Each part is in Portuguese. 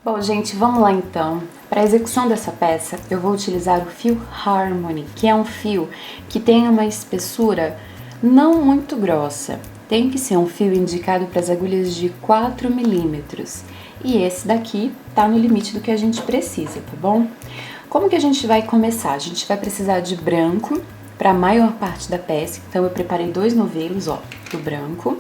Bom, gente, vamos lá então. Para a execução dessa peça, eu vou utilizar o fio Harmony, que é um fio que tem uma espessura não muito grossa. Tem que ser um fio indicado para as agulhas de 4 milímetros. E esse daqui tá no limite do que a gente precisa, tá bom? Como que a gente vai começar? A gente vai precisar de branco para a maior parte da peça. Então, eu preparei 2 novelos, ó, do branco.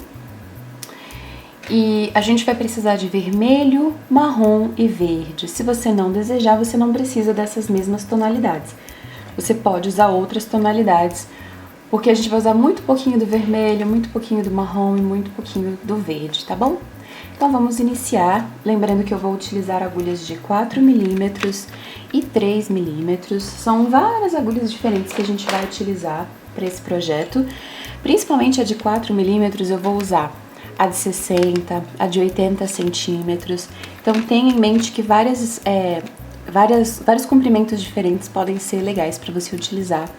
E a gente vai precisar de vermelho, marrom e verde. Se você não desejar, você não precisa dessas mesmas tonalidades. Você pode usar outras tonalidades, porque a gente vai usar muito pouquinho do vermelho, muito pouquinho do marrom e muito pouquinho do verde, tá bom? Então vamos iniciar, lembrando que eu vou utilizar agulhas de 4 milímetros e 3 milímetros. São várias agulhas diferentes que a gente vai utilizar para esse projeto. Principalmente a de 4 milímetros eu vou usar a de 60, a de 80 centímetros. Então tenha em mente que vários comprimentos diferentes podem ser legais para você utilizar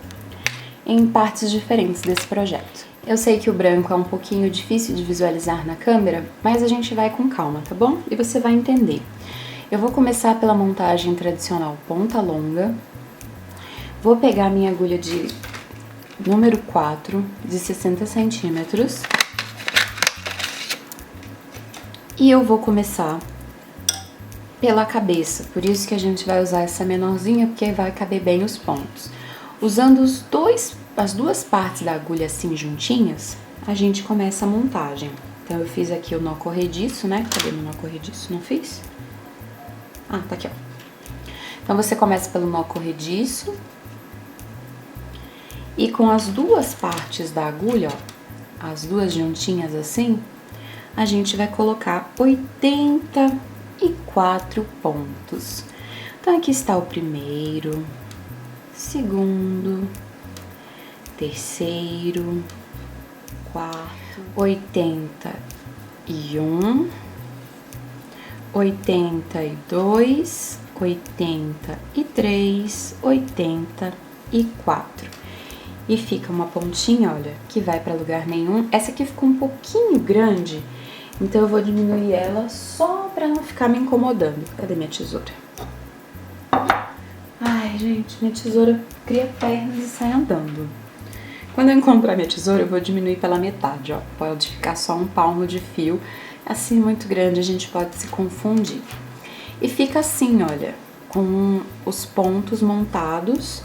em partes diferentes desse projeto. Eu sei que o branco é um pouquinho difícil de visualizar na câmera, mas a gente vai com calma, tá bom? E você vai entender. Eu vou começar pela montagem tradicional ponta longa. Vou pegar a minha agulha de número 4, de 60 centímetros. E eu vou começar pela cabeça, por isso que a gente vai usar essa menorzinha, porque vai caber bem os pontos. Usando as duas partes da agulha assim juntinhas, a gente começa a montagem. Então eu fiz aqui o nó corrediço, né? Cadê meu nó corrediço? Não fiz? Ah, tá aqui, ó. Então você começa pelo nó corrediço e com as duas partes da agulha, ó, as duas juntinhas assim, a gente vai colocar 84 pontos. Então, aqui está o primeiro, segundo, terceiro, quarto, 81, 82, 83, 84. E fica uma pontinha, olha, que vai para lugar nenhum. Essa aqui ficou um pouquinho grande, então eu vou diminuir ela só pra não ficar me incomodando. Cadê minha tesoura? Ai, gente, minha tesoura cria pernas e sai andando. Quando eu encontrar minha tesoura, eu vou diminuir pela metade, ó. Pode ficar só um palmo de fio. Assim, muito grande, a gente pode se confundir. E fica assim, olha, com os pontos montados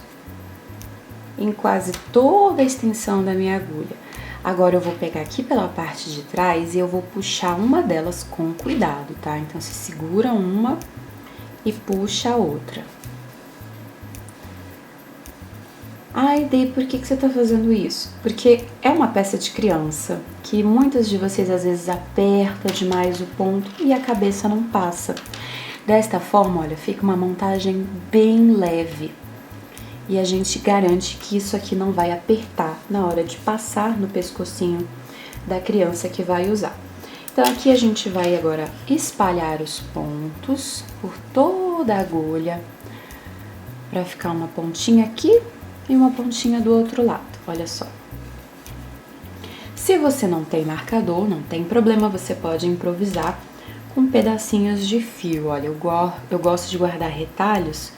em quase toda a extensão da minha agulha. Agora eu vou pegar aqui pela parte de trás e eu vou puxar uma delas com cuidado, tá? Então, você segura uma e puxa a outra. Ai, Dei, por que você tá fazendo isso? Porque é uma peça de criança, que muitas de vocês às vezes aperta demais o ponto e a cabeça não passa. Desta forma, olha, fica uma montagem bem leve. E a gente garante que isso aqui não vai apertar na hora de passar no pescocinho da criança que vai usar. Então, aqui a gente vai agora espalhar os pontos por toda a agulha, para ficar uma pontinha aqui e uma pontinha do outro lado, olha só. Se você não tem marcador, não tem problema, você pode improvisar com pedacinhos de fio. Olha, eu gosto de guardar retalhos,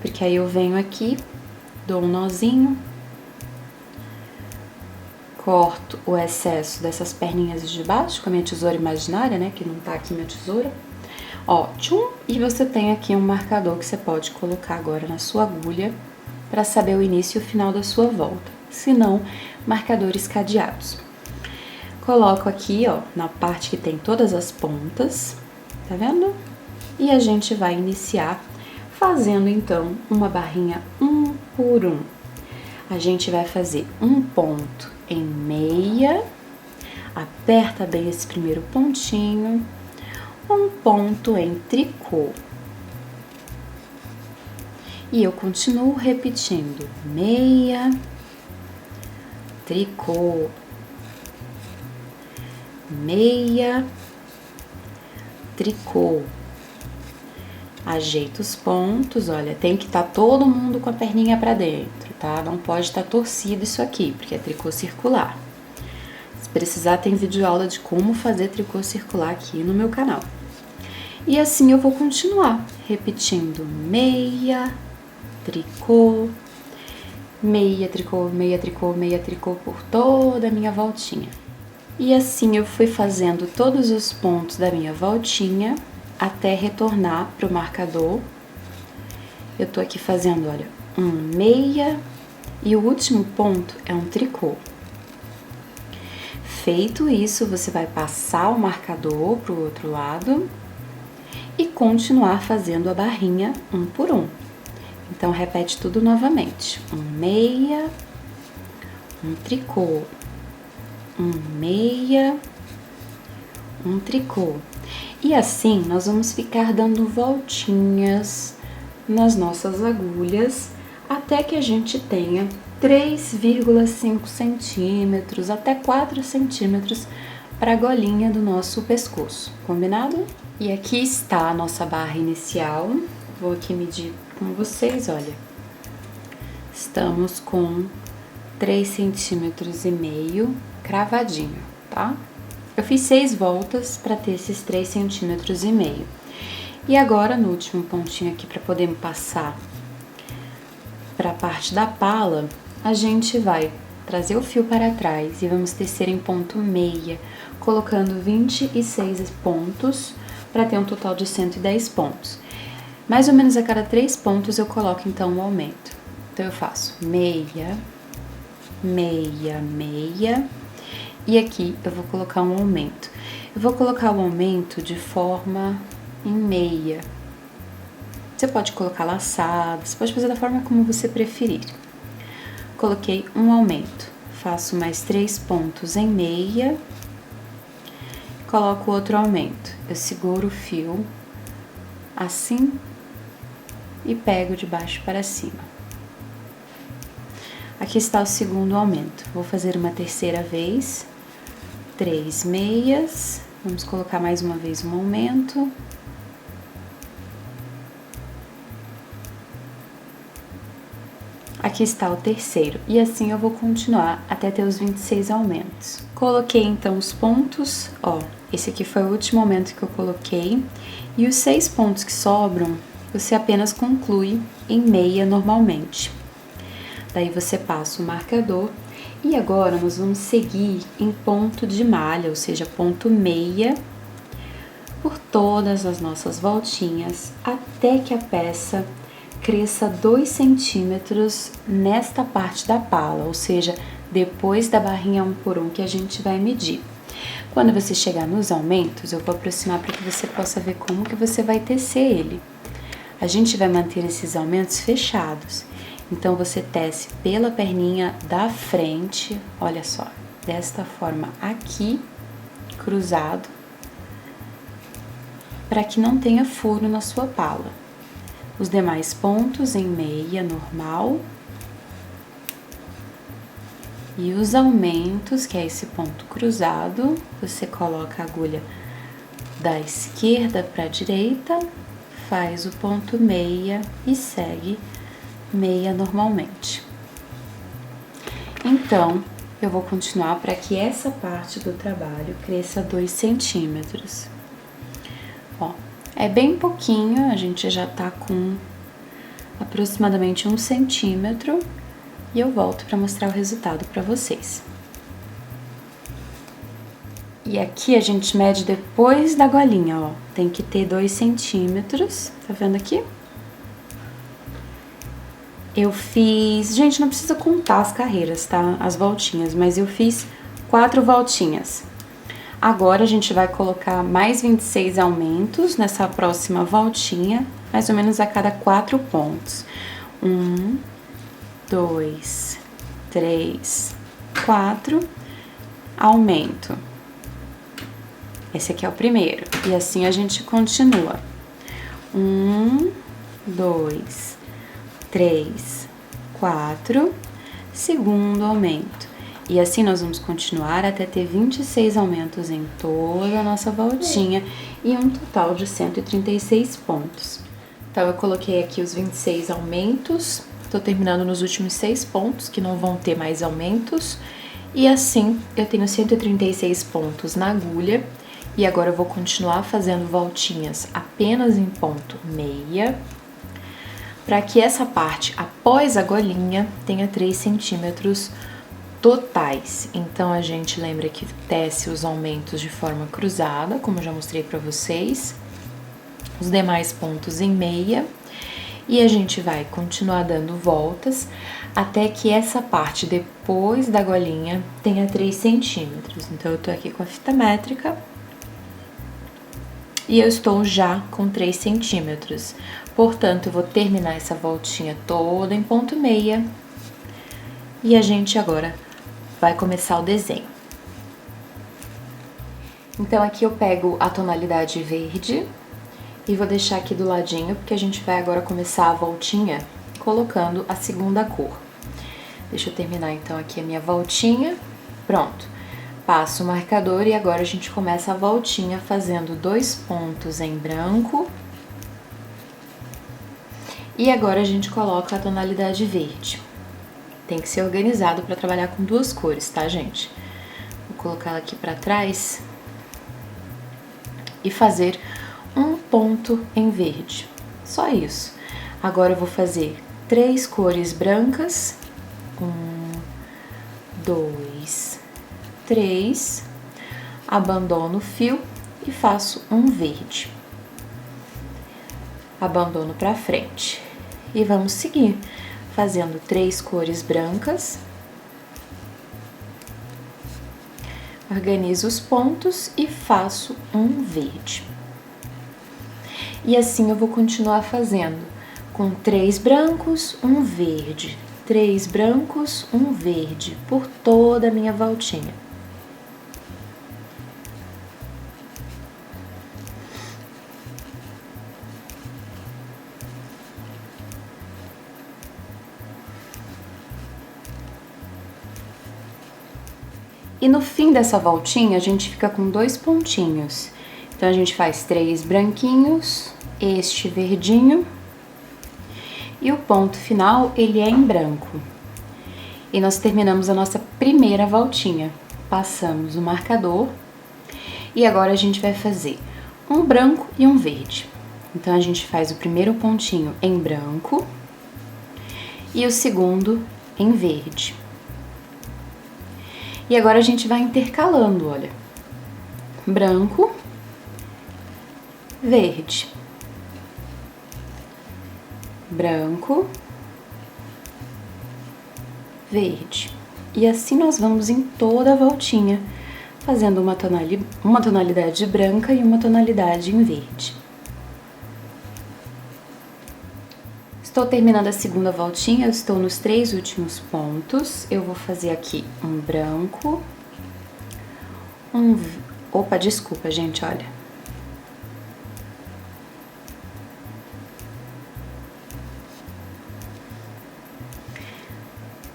porque aí eu venho aqui, dou um nozinho, corto o excesso dessas perninhas de baixo com a minha tesoura imaginária, né, que não tá aqui minha tesoura. Ó, tchum, e você tem aqui um marcador que você pode colocar agora na sua agulha para saber o início e o final da sua volta. Se não, marcadores cadeados. Coloco aqui, ó, na parte que tem todas as pontas, tá vendo? E a gente vai iniciar fazendo, então, uma barrinha um por um. A gente vai fazer um ponto em meia, aperta bem esse primeiro pontinho, um ponto em tricô. E eu continuo repetindo, meia, tricô, meia, tricô. Ajeita os pontos, olha, tem que estar todo mundo com a perninha pra dentro, tá? Não pode estar torcido isso aqui, porque é tricô circular. Se precisar, tem vídeo aula de como fazer tricô circular aqui no meu canal. E assim eu vou continuar repetindo meia, tricô, meia, tricô, meia, tricô, meia, tricô por toda a minha voltinha. E assim eu fui fazendo todos os pontos da minha voltinha até retornar para o marcador. Eu tô aqui fazendo, olha, um meia e o último ponto é um tricô. Feito isso, você vai passar o marcador pro outro lado e continuar fazendo a barrinha um por um. Então, repete tudo novamente. Um meia, um tricô, um meia, um tricô. E assim, nós vamos ficar dando voltinhas nas nossas agulhas até que a gente tenha 3,5 centímetros até 4 centímetros para a golinha do nosso pescoço, combinado? E aqui está a nossa barra inicial. Vou aqui medir com vocês, olha. Estamos com 3,5 centímetros cravadinho, tá? Eu fiz 6 voltas para ter esses 3,5 centímetros. E agora, no último pontinho aqui, para poder passar para a parte da pala, a gente vai trazer o fio para trás e vamos tecer em ponto meia, colocando 26 pontos para ter um total de 110 pontos. Mais ou menos a cada 3 pontos eu coloco então um aumento. Então eu faço meia, meia, meia e aqui eu vou colocar um aumento. Eu vou colocar o aumento de forma em meia. Você pode colocar laçado, você pode fazer da forma como você preferir. Coloquei um aumento, faço mais 3 pontos em meia, coloco outro aumento. Eu seguro o fio assim e pego de baixo para cima. Aqui está o segundo aumento. Vou fazer uma terceira vez, 3 meias, vamos colocar mais uma vez um aumento. Aqui está o terceiro, e assim eu vou continuar até ter os 26 aumentos. Coloquei então os pontos, ó, esse aqui foi o último aumento que eu coloquei, e os 6 pontos que sobram, você apenas conclui em meia normalmente. Daí você passa o marcador, e agora nós vamos seguir em ponto de malha, ou seja, ponto meia, por todas as nossas voltinhas, até que a peça cresça 2 centímetros nesta parte da pala, ou seja, depois da barrinha 1 por 1 que a gente vai medir. Quando você chegar nos aumentos, eu vou aproximar para que você possa ver como que você vai tecer ele. A gente vai manter esses aumentos fechados, então você tece pela perninha da frente, olha só, desta forma aqui, cruzado, para que não tenha furo na sua pala. Os demais pontos em meia normal. E os aumentos, que é esse ponto cruzado, você coloca a agulha da esquerda para a direita, faz o ponto meia e segue meia normalmente. Então, eu vou continuar para que essa parte do trabalho cresça 2 centímetros. Ó. É bem pouquinho, a gente já tá com aproximadamente 1 centímetro e eu volto para mostrar o resultado para vocês. E aqui a gente mede depois da golinha, ó, tem que ter 2 centímetros, tá vendo aqui? Eu fiz, gente, não precisa contar as carreiras, tá? As voltinhas, mas eu fiz 4 voltinhas. Agora, a gente vai colocar mais 26 aumentos nessa próxima voltinha, mais ou menos a cada 4 pontos. 1, 2, 3, 4, aumento. Esse aqui é o primeiro. E assim a gente continua. 1, 2, 3, 4, segundo aumento. E assim nós vamos continuar até ter 26 aumentos em toda a nossa voltinha e um total de 136 pontos. Então, eu coloquei aqui os 26 aumentos, tô terminando nos últimos 6 pontos, que não vão ter mais aumentos. E assim, eu tenho 136 pontos na agulha E agora eu vou continuar fazendo voltinhas apenas em ponto meia, para que essa parte após a golinha tenha 3 centímetros totais. Então a gente lembra que tece os aumentos de forma cruzada, como eu já mostrei para vocês, os demais pontos em meia, e a gente vai continuar dando voltas até que essa parte depois da golinha tenha 3 centímetros. Então eu tô aqui com a fita métrica e eu estou já com 3 centímetros. Portanto, eu vou terminar essa voltinha toda em ponto meia e a gente agora vai começar o desenho. Então, aqui eu pego a tonalidade verde e vou deixar aqui do ladinho, porque a gente vai agora começar a voltinha colocando a segunda cor. Deixa eu terminar então aqui a minha voltinha. Pronto. Passo o marcador e agora a gente começa a voltinha fazendo 2 pontos em branco. E agora a gente coloca a tonalidade verde. Tem que ser organizado para trabalhar com 2 cores, tá, gente? Vou colocar ela aqui para trás e fazer um ponto em verde. Só isso. Agora eu vou fazer 3 cores brancas. 1, 2, 3, abandono o fio e faço um verde. Abandono para frente. E vamos seguir fazendo 3 cores brancas. Organizo os pontos e faço um verde. E assim eu vou continuar fazendo com 3 brancos, um verde. 3 brancos, um verde, por toda a minha voltinha. E no fim dessa voltinha, a gente fica com 2 pontinhos. Então, a gente faz 3 branquinhos, este verdinho. E o ponto final, ele é em branco. E nós terminamos a nossa primeira voltinha. Passamos o marcador. E agora a gente vai fazer um branco e um verde. Então, a gente faz o primeiro pontinho em branco e o segundo em verde. E agora a gente vai intercalando, olha. Branco, verde. Branco, verde. E assim nós vamos em toda a voltinha, fazendo uma tonalidade branca e uma tonalidade em verde. Estou terminando a segunda voltinha, eu estou nos 3 últimos pontos. Eu vou fazer aqui um branco, Opa, desculpa, gente, olha.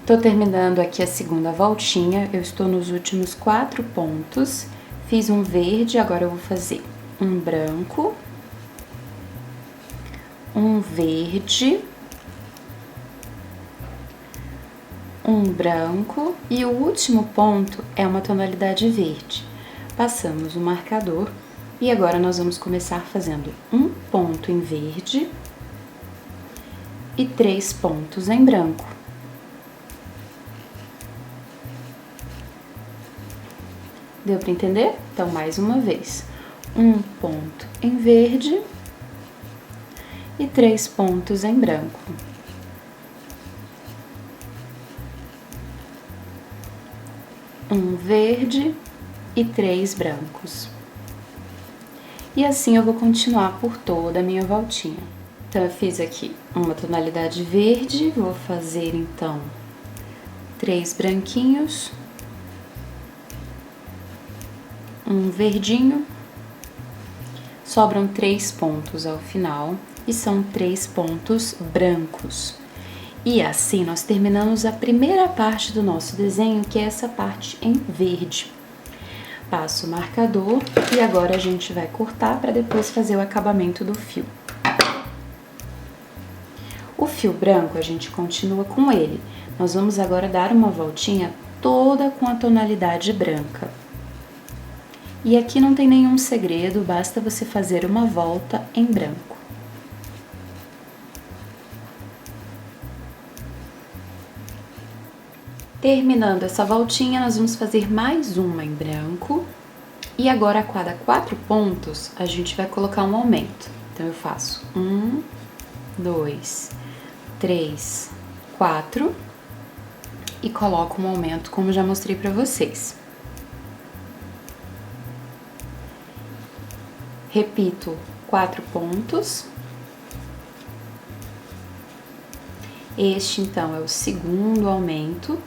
Tô terminando aqui a segunda voltinha, eu estou nos últimos 4 pontos, fiz um verde, agora eu vou fazer um branco, um verde, um branco e o último ponto é uma tonalidade verde. Passamos o marcador e agora nós vamos começar fazendo um ponto em verde e 3 pontos em branco. Deu para entender? Então, mais uma vez, um ponto em verde e 3 pontos em branco. Um verde e 3 brancos. E assim eu vou continuar por toda a minha voltinha. Então, eu fiz aqui uma tonalidade verde, vou fazer então 3 branquinhos, um verdinho, sobram 3 pontos ao final e são 3 pontos brancos. E assim nós terminamos a primeira parte do nosso desenho, que é essa parte em verde. Passo o marcador e agora a gente vai cortar para depois fazer o acabamento do fio. O fio branco a gente continua com ele. Nós vamos agora dar uma voltinha toda com a tonalidade branca. E aqui não tem nenhum segredo, basta você fazer uma volta em branco. Terminando essa voltinha, nós vamos fazer mais uma em branco. E agora, a cada 4 pontos, a gente vai colocar um aumento. Então, eu faço 1, 2, 3, 4 e coloco um aumento, como já mostrei pra vocês. Repito 4 pontos. Este, então, é o segundo aumento.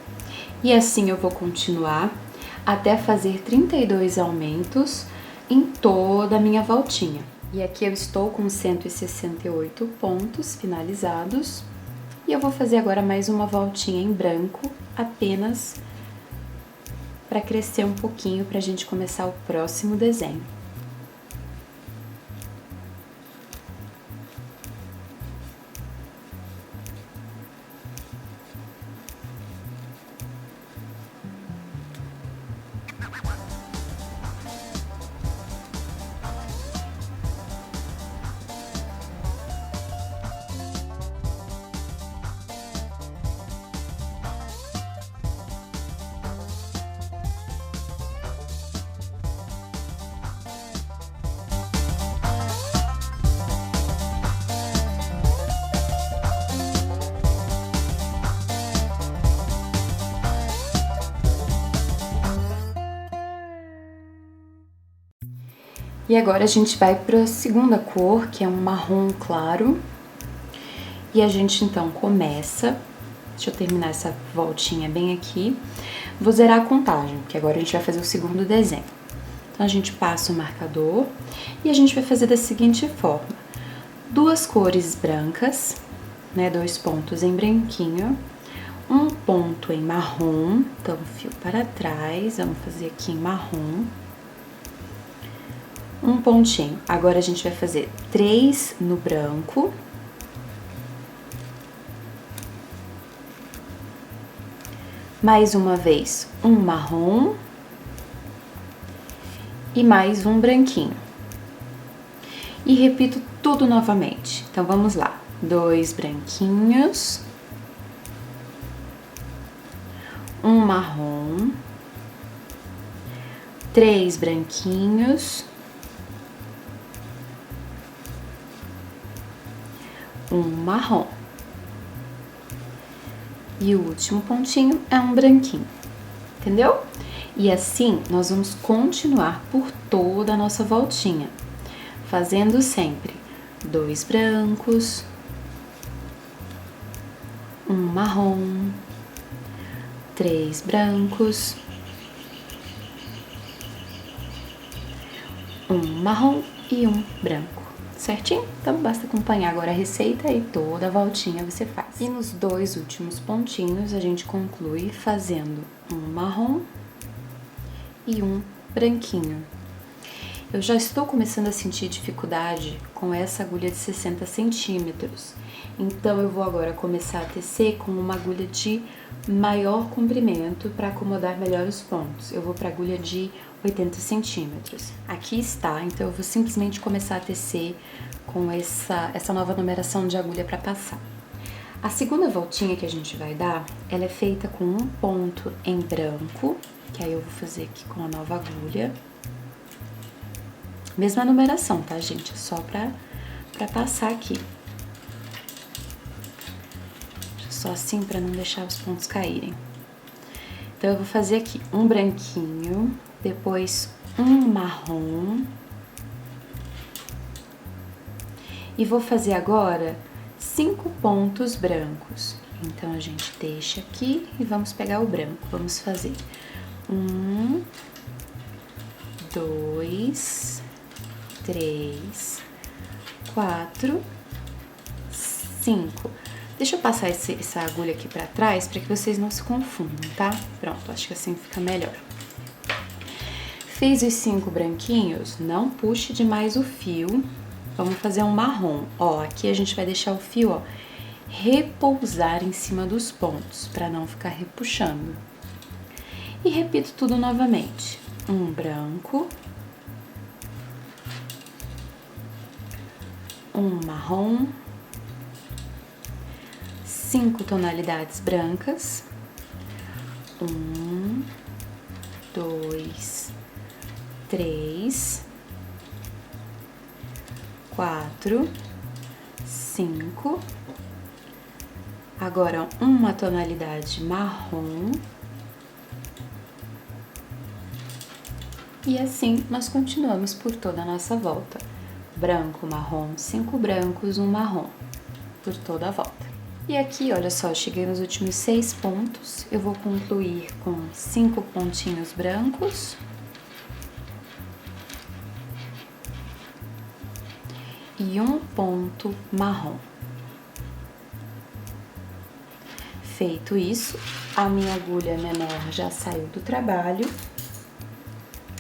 E assim eu vou continuar até fazer 32 aumentos em toda a minha voltinha. E aqui eu estou com 168 pontos finalizados. E eu vou fazer agora mais uma voltinha em branco, apenas para crescer um pouquinho, para a gente começar o próximo desenho. E agora a gente vai para a segunda cor, que é um marrom claro. E a gente então começa, deixa eu terminar essa voltinha bem aqui. Vou zerar a contagem, porque agora a gente vai fazer o segundo desenho. Então a gente passa o marcador e a gente vai fazer da seguinte forma: 2 cores brancas, né, 2 pontos em branquinho, 1 ponto em marrom, então fio para trás, vamos fazer aqui em marrom. 1 pontinho. Agora a gente vai fazer 3 no branco. Mais uma vez, 1 marrom. E mais um branquinho. E repito tudo novamente. Então, vamos lá. 2 branquinhos. 1 marrom. 3 branquinhos. 1 marrom. E o último pontinho é um branquinho, entendeu? E assim, nós vamos continuar por toda a nossa voltinha, fazendo sempre 2 brancos, 1 marrom, 3 brancos, 1 marrom e 1 branco. Certinho? Então, basta acompanhar agora a receita e toda a voltinha você faz. E nos 2 últimos pontinhos, a gente conclui fazendo 1 marrom e 1 branquinho. Eu já estou começando a sentir dificuldade com essa agulha de 60 centímetros. Então, eu vou agora começar a tecer com uma agulha de maior comprimento para acomodar melhor os pontos. Eu vou para agulha de 80 centímetros. Aqui está, então eu vou simplesmente começar a tecer com essa nova numeração de agulha para passar. A segunda voltinha que a gente vai dar, ela é feita com 1 ponto em branco, que aí eu vou fazer aqui com a nova agulha. Mesma numeração, tá, gente? É só pra passar aqui. Só assim pra não deixar os pontos caírem. Então, eu vou fazer aqui um branquinho, depois um marrom. E vou fazer agora 5 pontos brancos. Então, a gente deixa aqui e vamos pegar o branco. Vamos fazer 1, 2, 3, 4, 5. Deixa eu passar essa agulha aqui pra trás pra que vocês não se confundam, tá? Pronto, acho que assim fica melhor. Fiz os 5 branquinhos, não puxe demais o fio. Vamos fazer um marrom. Ó, aqui a gente vai deixar o fio, ó, repousar em cima dos pontos, pra não ficar repuxando. E repito tudo novamente. Um branco, um marrom, 5 tonalidades brancas, 1, 2, 3, 4, 5. Agora, uma tonalidade marrom. E assim, nós continuamos por toda a nossa volta. Branco, marrom, 5 brancos, um marrom, por toda a volta. E aqui, olha só, cheguei nos últimos 6 pontos. Eu vou concluir com 5 pontinhos brancos. E um ponto marrom. Feito isso, a minha agulha menor já saiu do trabalho.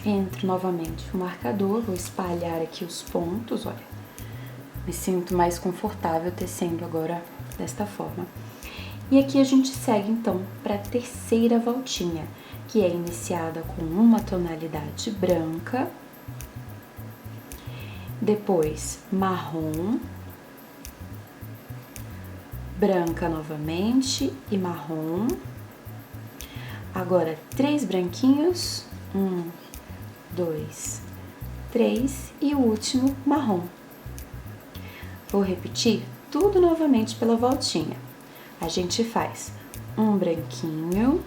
Entro novamente no marcador, vou espalhar aqui os pontos, olha. Me sinto mais confortável tecendo agora desta forma. E aqui a gente segue então para a terceira voltinha, que é iniciada com uma tonalidade branca, depois marrom, branca novamente e marrom. Agora 3 branquinhos, 1, 2, 3 e o último marrom. Vou repetir tudo novamente pela voltinha. A gente faz um branquinho,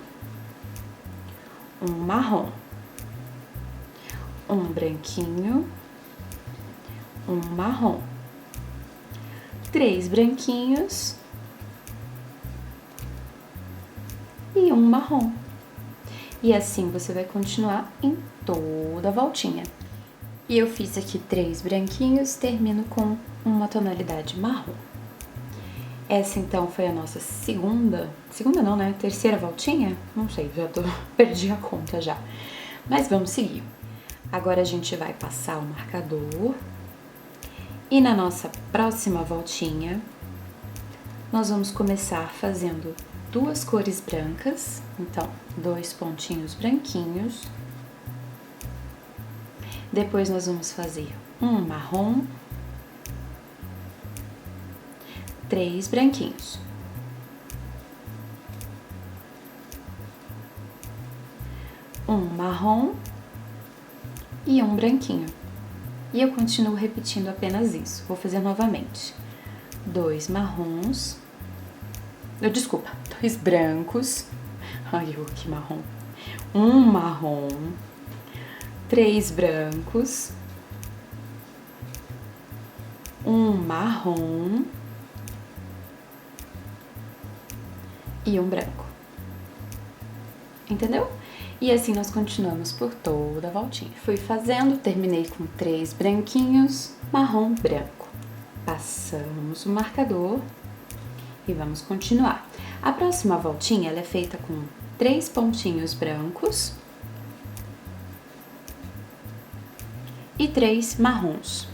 um marrom, um branquinho, um marrom, 3 branquinhos e um marrom. E assim você vai continuar em toda a voltinha. E eu fiz aqui 3 branquinhos, termino com uma tonalidade marrom. Essa então foi a nossa segunda não, né? Terceira voltinha? Não sei, perdi a conta já. Mas vamos seguir. Agora a gente vai passar o marcador. E na nossa próxima voltinha, nós vamos começar fazendo 2 cores brancas. Então, 2 pontinhos branquinhos. Depois nós vamos fazer um marrom, 3 branquinhos. Um marrom e um branquinho. E eu continuo repetindo apenas isso. Vou fazer novamente. 2 marrons. Desculpa, 2 brancos. Ai, que marrom. Um marrom. 3 brancos. Um marrom. E um branco. Entendeu? E assim nós continuamos por toda a voltinha. Fui fazendo, terminei com 3 branquinhos, marrom, branco. Passamos o marcador e vamos continuar. A próxima voltinha, ela é feita com 3 pontinhos brancos e 3 marrons.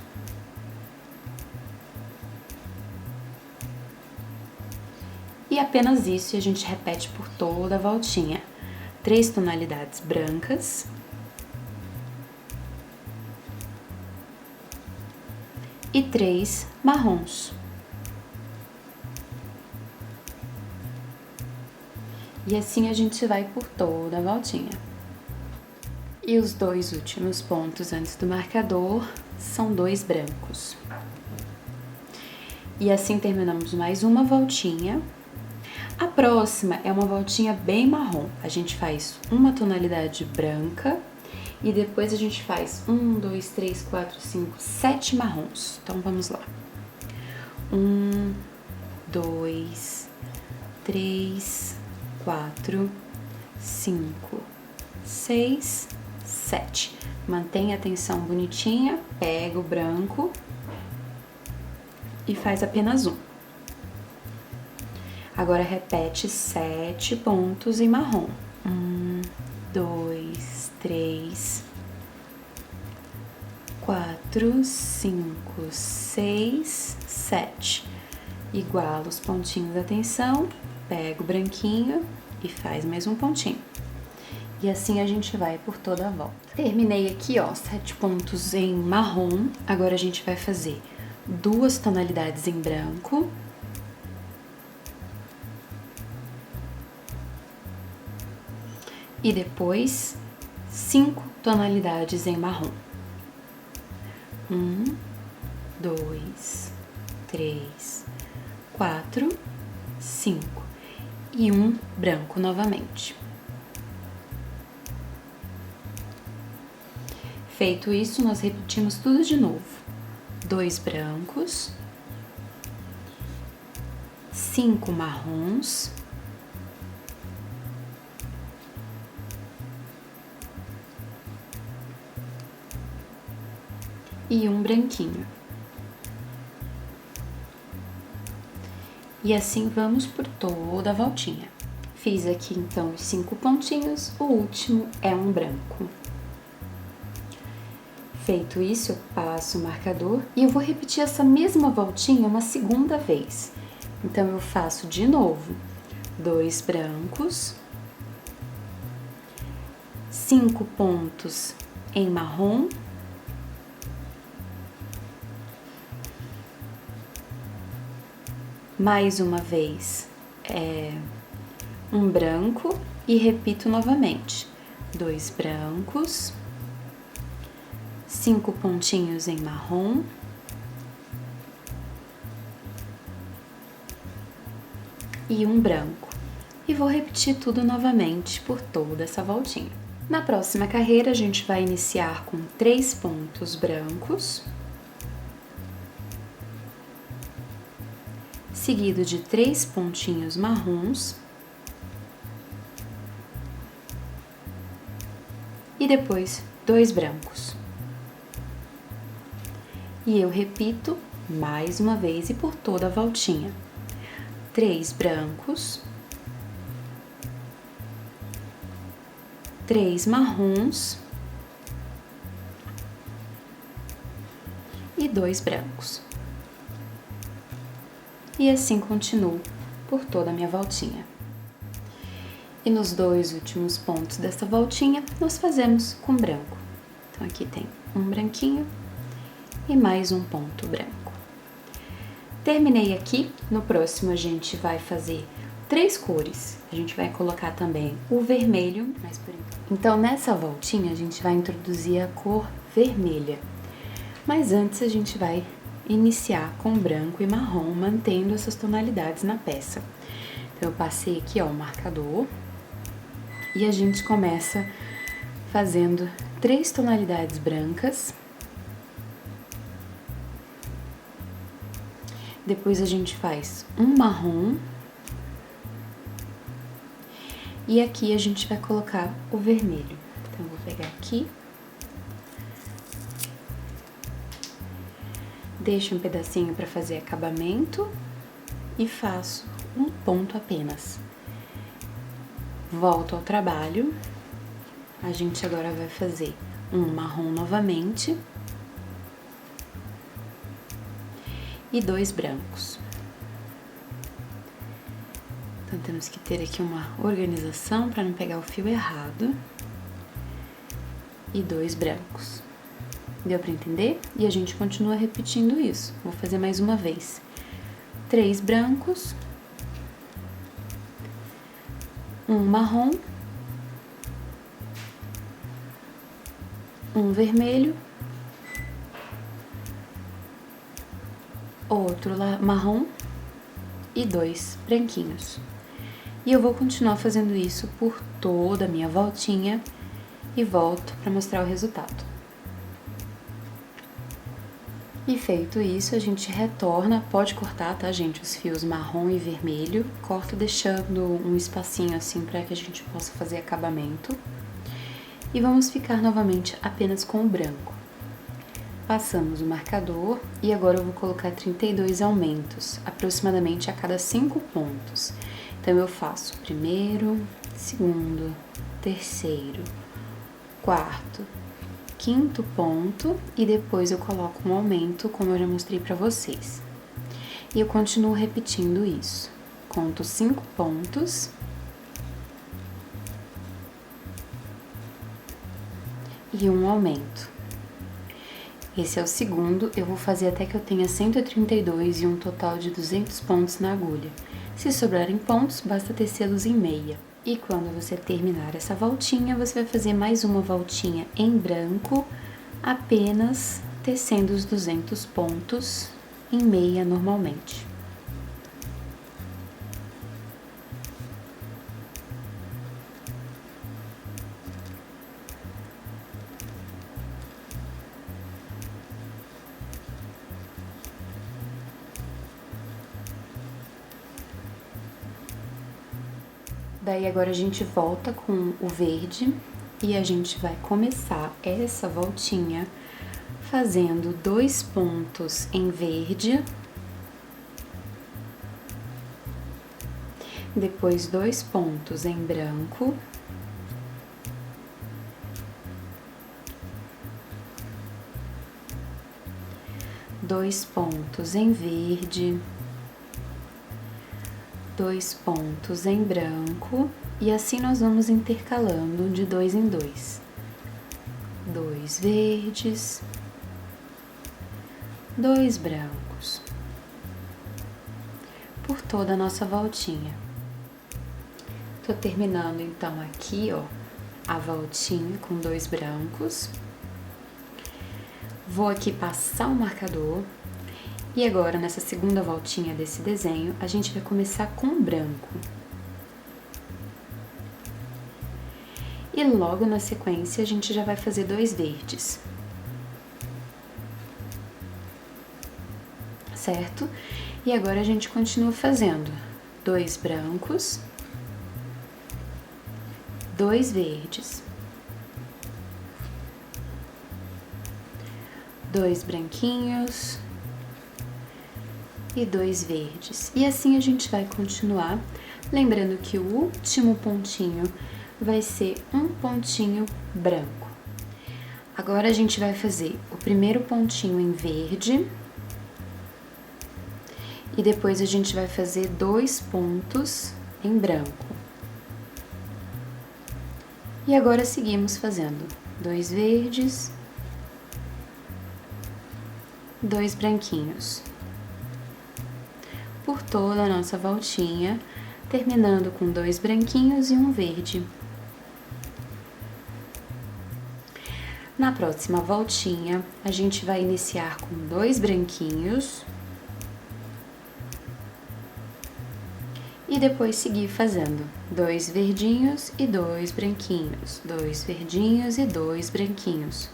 E apenas isso, e a gente repete por toda a voltinha. 3 tonalidades brancas e 3 marrons. E assim a gente vai por toda a voltinha. E os 2 últimos pontos antes do marcador são 2 brancos. E assim terminamos mais uma voltinha. A próxima é uma voltinha bem marrom. A gente faz uma tonalidade branca e depois a gente faz 1, 2, 3, 4, 5, 7 marrons. Então vamos lá. 1, 2, 3, 4, 5, 6, 7. Mantenha a atenção bonitinha, pega o branco e faz apenas um. Agora repete 7 pontos em marrom. 1, 2, 3, 4, 5, 6, 7. Iguala os pontinhos da atenção, pega o branquinho e faz mais um pontinho. E assim a gente vai por toda a volta. Terminei aqui, ó, 7 pontos em marrom. Agora a gente vai fazer 2 tonalidades em branco. E depois 5 tonalidades em marrom. 1, 2, 3, 4, 5 e um branco novamente. Feito isso, nós repetimos tudo de novo. 2 brancos, 5 marrons, e um branquinho. E assim vamos por toda a voltinha. Fiz aqui então os 5 pontinhos, o último é um branco. Feito isso, eu passo o marcador e eu vou repetir essa mesma voltinha uma segunda vez. Então, eu faço de novo 2 brancos, 5 pontos em marrom, mais uma vez um branco e repito novamente, 2 brancos, 5 pontinhos em marrom, e um branco. E vou repetir tudo novamente por toda essa voltinha. Na próxima carreira, a gente vai iniciar com 3 pontos brancos, seguido de 3 pontinhos marrons, e depois 2 brancos. E eu repito mais uma vez e por toda a voltinha. 3 brancos, 3 marrons e 2 brancos. E assim continuo por toda a minha voltinha. E nos 2 últimos pontos desta voltinha, nós fazemos com branco. Então, aqui tem um branquinho e mais um ponto branco. Terminei aqui, no próximo a gente vai fazer 3 cores. A gente vai colocar também o vermelho, mas por enquanto. Então, nessa voltinha, a gente vai introduzir a cor vermelha. Mas antes, a gente vai iniciar com branco e marrom, mantendo essas tonalidades na peça. Então, eu passei aqui, ó, o marcador. E a gente começa fazendo 3 tonalidades brancas. Depois a gente faz um marrom. E aqui a gente vai colocar o vermelho. Então, eu vou pegar aqui. Deixo um pedacinho para fazer acabamento. E faço um ponto apenas. Volto ao trabalho. A gente agora vai fazer um marrom novamente. E 2 brancos. Então, temos que ter aqui uma organização para não pegar o fio errado. E 2 brancos. Deu para entender? E a gente continua repetindo isso. Vou fazer mais uma vez. 3 brancos. Um marrom. Um vermelho. Outro marrom e 2 branquinhos. E eu vou continuar fazendo isso por toda a minha voltinha e volto para mostrar o resultado. E feito isso, a gente retorna, pode cortar, tá, gente, os fios marrom e vermelho, corto deixando um espacinho assim para que a gente possa fazer acabamento. E vamos ficar novamente apenas com o branco. Passamos o marcador e agora eu vou colocar 32 aumentos, aproximadamente a cada 5 pontos. Então, eu faço primeiro, segundo, terceiro, quarto, quinto ponto e depois eu coloco um aumento, como eu já mostrei pra vocês. E eu continuo repetindo isso. Conto 5 pontos. E um aumento. Esse é o segundo, eu vou fazer até que eu tenha 132 e um total de 200 pontos na agulha. Se sobrarem pontos, basta tecê-los em meia. E quando você terminar essa voltinha, você vai fazer mais uma voltinha em branco, apenas tecendo os 200 pontos em meia normalmente. Daí agora a gente volta com o verde e a gente vai começar essa voltinha fazendo 2 pontos em verde, depois 2 pontos em branco, dois pontos em verde, 2 pontos em branco, e assim nós vamos intercalando de 2 em 2. 2 verdes, 2 brancos, por toda a nossa voltinha. Tô terminando então aqui, ó, a voltinha com 2 brancos. Vou aqui passar o marcador. E agora, nessa segunda voltinha desse desenho, a gente vai começar com branco. E logo na sequência, a gente já vai fazer 2 verdes. Certo? E agora a gente continua fazendo 2 brancos, 2 verdes, 2 branquinhos e 2 verdes. E assim a gente vai continuar, lembrando que o último pontinho vai ser um pontinho branco. Agora a gente vai fazer o primeiro pontinho em verde e depois a gente vai fazer 2 pontos em branco. E agora seguimos fazendo 2 verdes, 2 branquinhos, por toda a nossa voltinha, terminando com 2 branquinhos e um verde. Na próxima voltinha, a gente vai iniciar com 2 branquinhos e depois seguir fazendo 2 verdinhos e 2 branquinhos, 2 verdinhos e 2 branquinhos,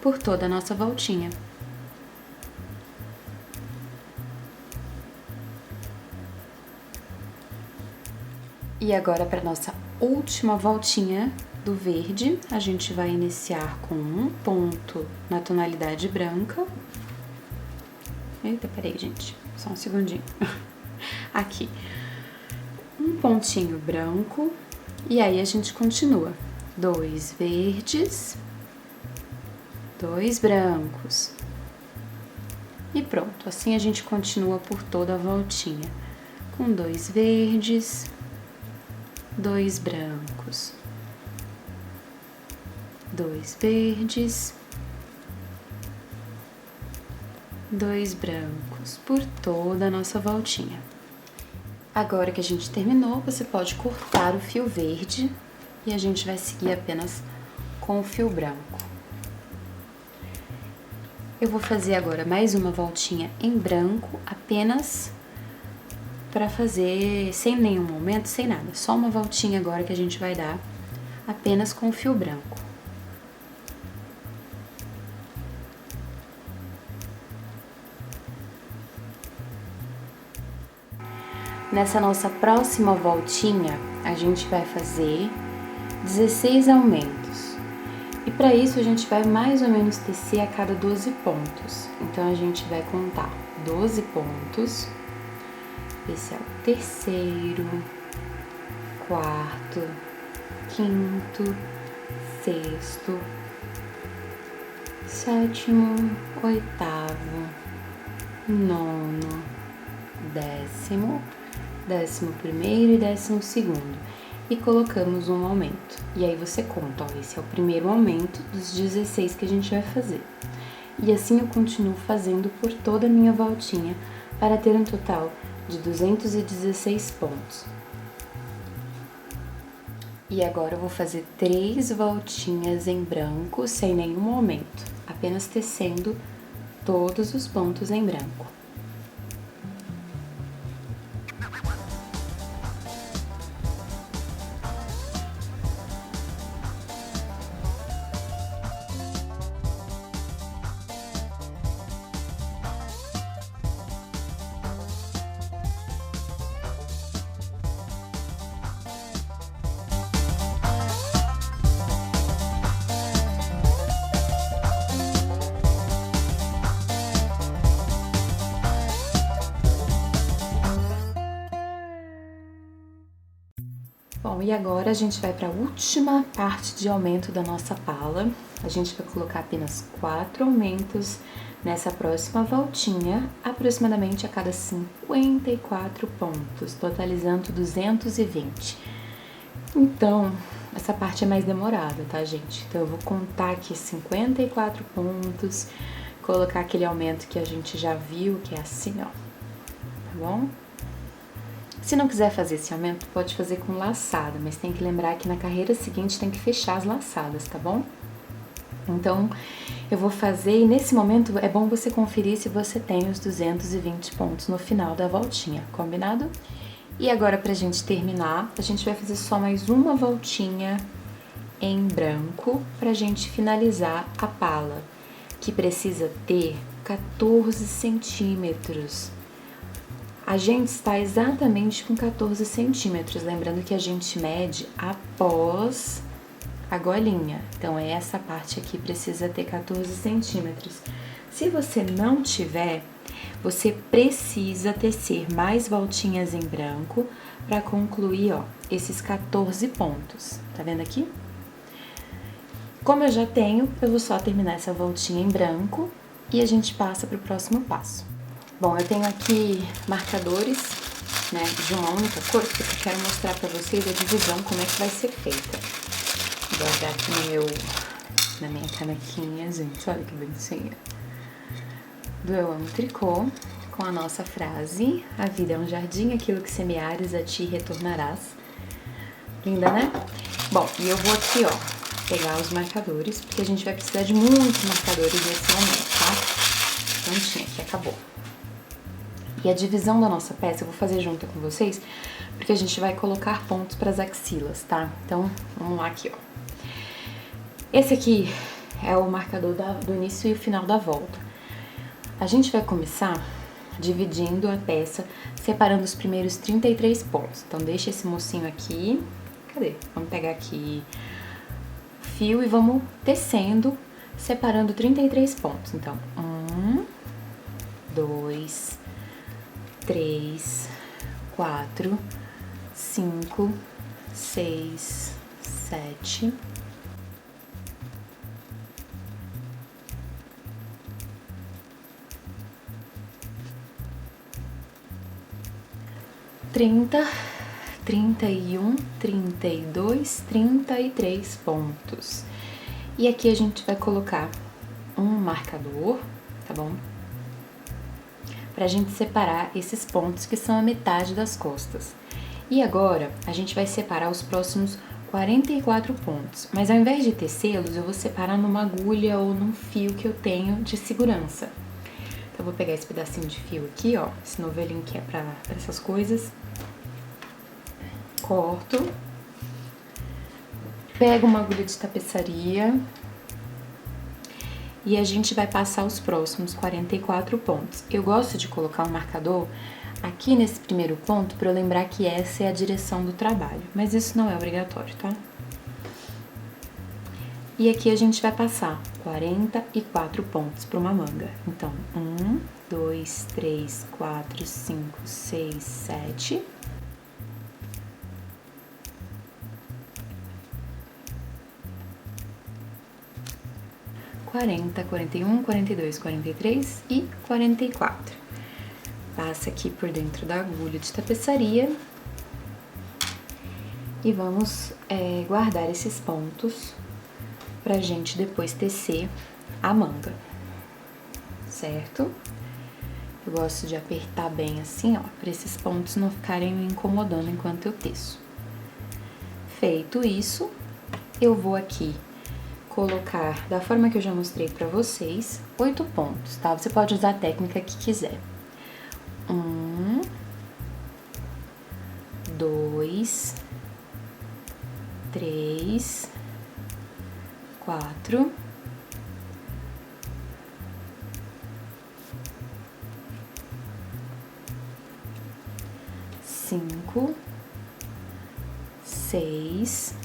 por toda a nossa voltinha. E agora, para nossa última voltinha do verde, a gente vai iniciar com um ponto na tonalidade branca. Eita, peraí, gente, só um segundinho. Aqui, um pontinho branco, e aí a gente continua. 2 verdes, 2 brancos. E pronto, assim a gente continua por toda a voltinha. Com 2 verdes, 2 brancos, 2 verdes, 2 brancos, por toda a nossa voltinha. Agora que a gente terminou, você pode cortar o fio verde e a gente vai seguir apenas com o fio branco. Eu vou fazer agora mais uma voltinha em branco, apenas para fazer sem nenhum aumento, sem nada. Só uma voltinha agora que a gente vai dar apenas com o fio branco. Nessa nossa próxima voltinha, a gente vai fazer 16 aumentos. E para isso a gente vai mais ou menos tecer a cada 12 pontos. Então a gente vai contar 12 pontos. Esse é o terceiro, quarto, quinto, sexto, sétimo, oitavo, nono, décimo, 11º e 12º. e colocamos um aumento. E aí você conta, ó, esse é o primeiro aumento dos 16 que a gente vai fazer. E assim eu continuo fazendo por toda a minha voltinha para ter um total de 216 pontos. E agora eu vou fazer 3 voltinhas em branco sem nenhum aumento, apenas tecendo todos os pontos em branco. Bom, e agora a gente vai para a última parte de aumento da nossa pala. A gente vai colocar apenas 4 aumentos nessa próxima voltinha, aproximadamente a cada 54 pontos, totalizando 220. Então, essa parte é mais demorada, tá, gente? Então, eu vou contar aqui 54 pontos, colocar aquele aumento que a gente já viu, que é assim, ó, tá bom? Se não quiser fazer esse aumento, pode fazer com laçada, mas tem que lembrar que na carreira seguinte tem que fechar as laçadas, tá bom? Então, eu vou fazer, e nesse momento é bom você conferir se você tem os 220 pontos no final da voltinha, combinado? E agora, pra gente terminar, a gente vai fazer só mais uma voltinha em branco pra gente finalizar a pala, que precisa ter 14 centímetros. A gente está exatamente com 14 centímetros, lembrando que a gente mede após a golinha. Então, essa parte aqui precisa ter 14 centímetros. Se você não tiver, você precisa tecer mais voltinhas em branco para concluir, ó, esses 14 pontos. Tá vendo aqui? Como eu já tenho, eu vou só terminar essa voltinha em branco e a gente passa para o próximo passo. Bom, eu tenho aqui marcadores, né, de uma única cor, porque eu quero mostrar pra vocês a divisão, como é que vai ser feita. Vou guardar aqui na minha canequinha, gente, olha que bonitinha. Do Eu Amo Tricô, com a nossa frase: a vida é um jardim, aquilo que semeares a ti retornarás. Linda, né? Bom, e eu vou aqui, ó, pegar os marcadores, porque a gente vai precisar de muitos marcadores nesse momento, tá? Prontinho, aqui acabou. E a divisão da nossa peça eu vou fazer junto com vocês, porque a gente vai colocar pontos para as axilas, tá? Então, vamos lá aqui, ó. Esse aqui é o marcador do início e o final da volta. A gente vai começar dividindo a peça, separando os primeiros 33 pontos. Então, deixa esse mocinho aqui. Cadê? Vamos pegar aqui o fio e vamos tecendo, separando 33 pontos. Então, 1, 2, 3, 4, 5, 6, 7, 30, 31, 32, 33 pontos. E aqui a gente vai colocar um marcador, tá bom? Pra gente separar esses pontos que são a metade das costas. E agora, a gente vai separar os próximos 44 pontos. Mas ao invés de tecê-los, eu vou separar numa agulha ou num fio que eu tenho de segurança. Então, eu vou pegar esse pedacinho de fio aqui, ó, esse novelinho que é pra essas coisas. Corto. Pego uma agulha de tapeçaria. E a gente vai passar os próximos 44 pontos. Eu gosto de colocar um marcador aqui nesse primeiro ponto para eu lembrar que essa é a direção do trabalho, mas isso não é obrigatório, tá? E aqui a gente vai passar 44 pontos para uma manga. Então, 1, 2, 3, 4, 5, 6, 7... 40, 41, 42, 43 e 44. Passa aqui por dentro da agulha de tapeçaria e vamos guardar esses pontos pra gente depois tecer a manga, certo? Eu gosto de apertar bem assim, ó, para esses pontos não ficarem me incomodando enquanto eu teço. Feito isso, eu vou aqui colocar, da forma que eu já mostrei pra vocês, 8 pontos, tá? Você pode usar a técnica que quiser. 1, 2, 3, 4, 5, 6,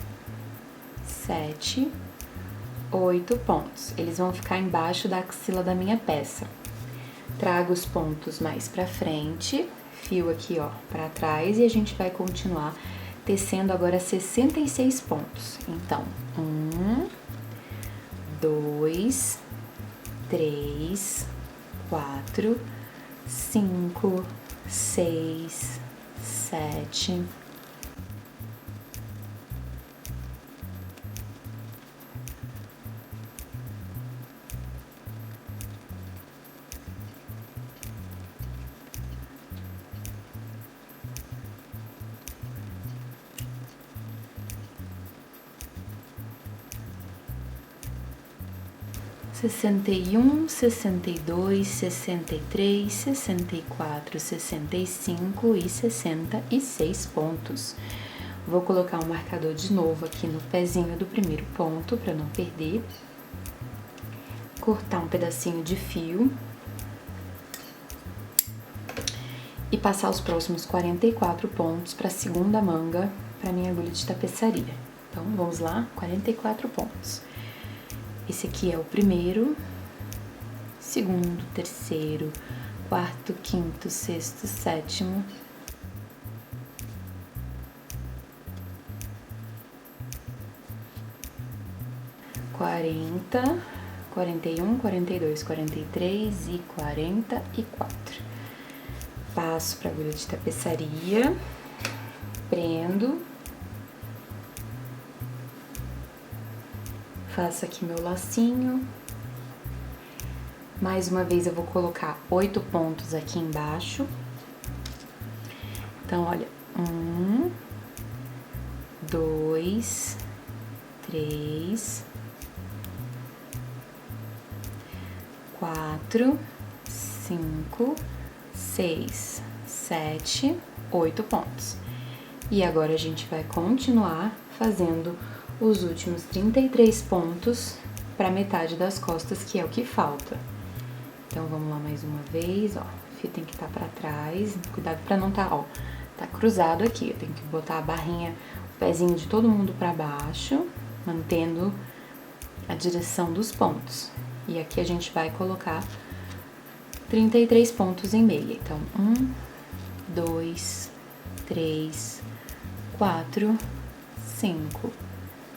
7, 8 pontos. Eles vão ficar embaixo da axila da minha peça. Trago os pontos mais pra frente, fio aqui, ó, pra trás, e a gente vai continuar tecendo agora 66 pontos. Então, 1, 2, 3, 4, 5, 6, 7, 61, 62, 63, 64, 65 e 66 pontos. Vou colocar um marcador de novo aqui no pezinho do primeiro ponto, para não perder. Cortar um pedacinho de fio. E passar os próximos 44 pontos para a segunda manga, para minha agulha de tapeçaria. Então, vamos lá, 44 pontos. Esse aqui é o primeiro, segundo, terceiro, quarto, quinto, sexto, sétimo, quarenta, 41, 42, 43 e 44. Passo para agulha de tapeçaria, prendo. Faço aqui meu lacinho. Mais uma vez eu vou colocar 8 pontos aqui embaixo. Então, olha, 1, 2, 3, 4, 5, 6, 7, 8 pontos. E agora a gente vai continuar fazendo os últimos 33 pontos para metade das costas, que é o que falta. Então, vamos lá mais uma vez, ó. O fio tem que estar para trás, cuidado para não tá, ó, tá cruzado aqui. Eu tenho que botar a barrinha, o pezinho de todo mundo para baixo, mantendo a direção dos pontos. E aqui a gente vai colocar 33 pontos em meia. Então, 1, 2, 3, 4, 5,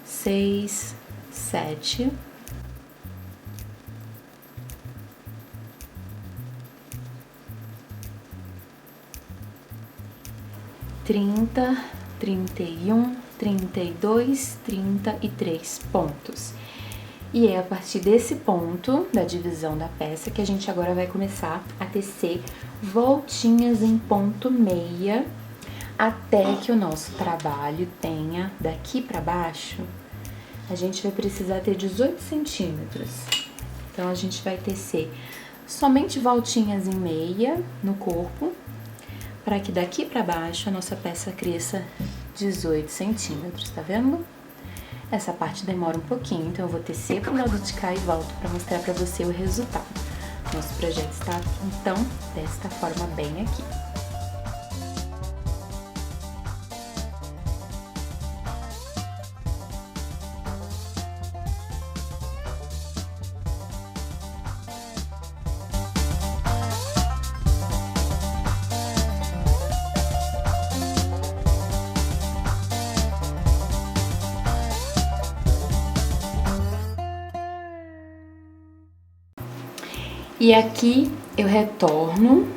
6, 7, 30, 31, 32, 33 pontos. E é a partir desse ponto da divisão da peça que a gente agora vai começar a tecer voltinhas em ponto meia, até que o nosso trabalho tenha daqui pra baixo, a gente vai precisar ter 18 centímetros. Então, a gente vai tecer somente voltinhas em meia no corpo, para que daqui pra baixo a nossa peça cresça 18 centímetros, tá vendo? Essa parte demora um pouquinho, então eu vou tecer pro lado de cá e volto pra mostrar pra você o resultado. Nosso projeto está, então, desta forma bem aqui. E aqui eu retorno,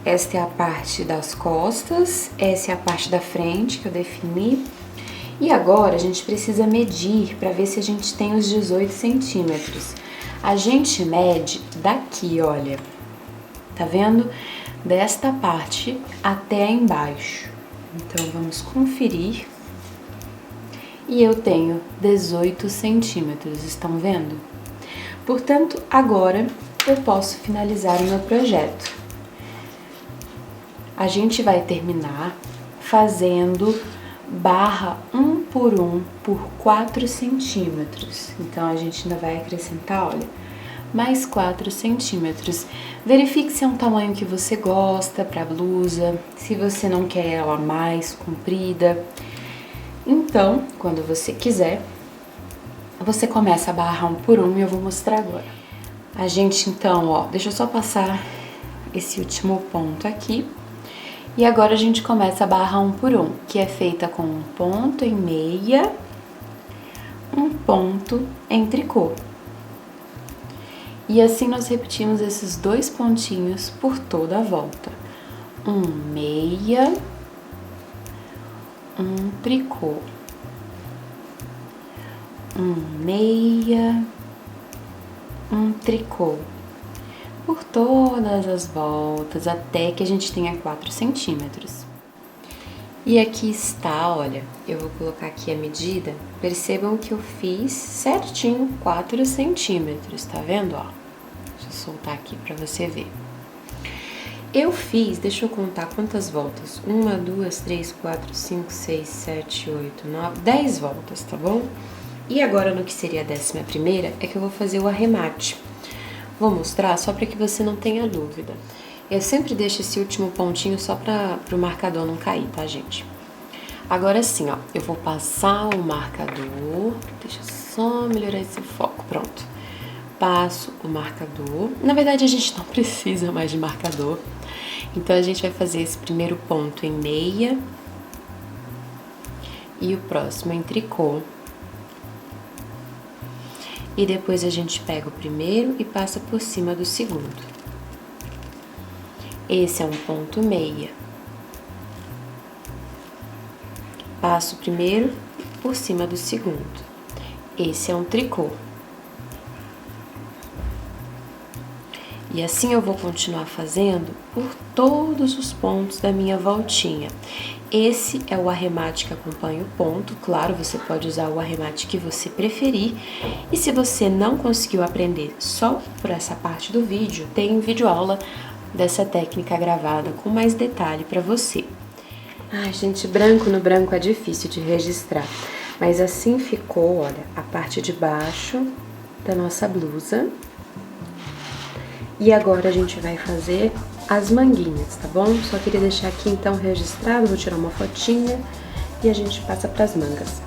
esta é a parte das costas, essa é a parte da frente que eu defini, E agora a gente precisa medir para ver se a gente tem os 18 centímetros. A gente mede daqui, olha, tá vendo? Desta parte até embaixo. Então, vamos conferir. E eu tenho 18 centímetros, estão vendo? Portanto, agora eu posso finalizar o meu projeto. A gente vai terminar fazendo barra 1 por 1 por 4 centímetros. Então, a gente ainda vai acrescentar, olha, mais 4 centímetros. Verifique se é um tamanho que você gosta para blusa, se você não quer ela mais comprida. Então, quando você quiser, você começa a barrar 1 por 1 e eu vou mostrar agora. A gente então, ó, deixa eu só passar esse último ponto aqui. E agora a gente começa a barra 1 por 1, que é feita com um ponto em meia, um ponto em tricô. E assim nós repetimos esses 2 pontinhos por toda a volta. Um meia, um tricô. Um meia, um tricô. Por todas as voltas, até que a gente tenha 4 centímetros. E aqui está, olha, eu vou colocar aqui a medida. Percebam que eu fiz certinho 4 centímetros, tá vendo, ó? Deixa eu soltar aqui pra você ver. Eu fiz, deixa eu contar quantas voltas. 1, 2, 3, 4, 5, 6, 7, 8, 9, 10 voltas, tá bom? E agora, no que seria a 11ª, é que eu vou fazer o arremate. Vou mostrar só para que você não tenha dúvida. Eu sempre deixo esse último pontinho só para o marcador não cair, tá, gente? Agora sim, ó, eu vou passar o marcador. Deixa eu só melhorar esse foco, pronto. Passo o marcador. Na verdade, a gente não precisa mais de marcador. Então, a gente vai fazer esse primeiro ponto em meia. E o próximo em tricô. E depois a gente pega o primeiro e passa por cima do segundo. Esse é um ponto meia. Passo o primeiro por cima do segundo. Esse é um tricô. E assim eu vou continuar fazendo por todos os pontos da minha voltinha. Esse é o arremate que acompanha o ponto. Claro, você pode usar o arremate que você preferir. E se você não conseguiu aprender só por essa parte do vídeo, tem um vídeo aula dessa técnica gravada com mais detalhe para você. Ai, gente, branco no branco é difícil de registrar. Mas assim ficou, olha, a parte de baixo da nossa blusa. E agora a gente vai fazer as manguinhas, tá bom? Só queria deixar aqui então registrado, vou tirar uma fotinha e a gente passa para as mangas.